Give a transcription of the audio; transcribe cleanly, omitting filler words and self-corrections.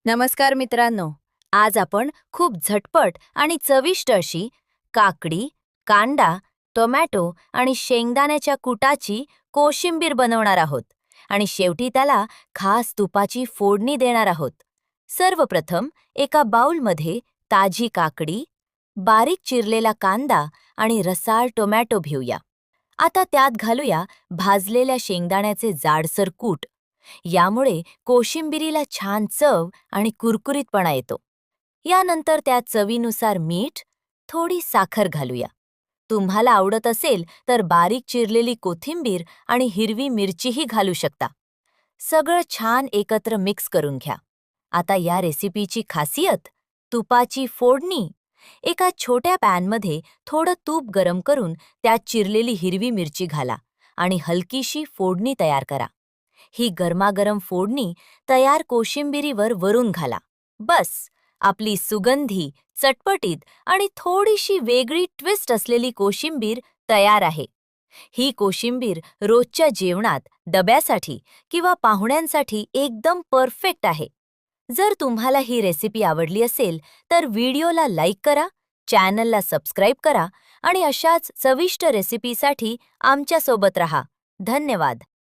नमस्कार मित्रांनो. आज आपण खूप झटपट आणि चविष्ट अशी काकडी, कांदा, टोमॅटो आणि शेंगदाण्याच्या कूटाची कोशिंबीर बनवणार आहोत आणि शेवटी त्याला खास तुपाची फोडणी देणार आहोत. सर्वप्रथम एका बाउलमध्ये ताजी काकडी, बारीक चिरलेला कांदा आणि रसाळ टोमॅटो घेऊया. आता त्यात घालूया भाजलेल्या शेंगदाण्याचे जाडसर कूट. यामुळे कोशिंबिरीला छान चव आणि कुरकुरीतपणा येतो. यानंतर त्यात चवीनुसार मीठ, थोडी साखर घालूया. तुम्हाला आवडत असेल तर बारीक चिरलेली कोथिंबीर आणि हिरवी मिरचीही घालू शकता. सगळं छान एकत्र मिक्स करून घ्या. आता या रेसिपीची खासियत तुपाची फोडणी. एका छोट्या पॅनमध्ये थोडं तूप गरम करून त्यात चिरलेली हिरवी मिरची घाला आणि हलकीशी फोडणी तयार करा. ही गरमागरम फोडणी तयार कोशिंबिरीवर वरून घाला. बस, आपली सुगंधी, चटपटीत आणि थोडीशी वेगळी ट्विस्ट असलेली कोशिंबीर तयार आहे. ही कोशिंबीर रोजच्या जेवणात, डब्यासाठी किंवा पाहुण्यांसाठी एकदम परफेक्ट आहे. जर तुम्हाला ही रेसिपी आवडली असेल तर व्हिडिओला लाईक करा, चॅनलला सबस्क्राईब करा आणि अशाच चविष्ट रेसिपीसाठी आमच्यासोबत रहा. धन्यवाद.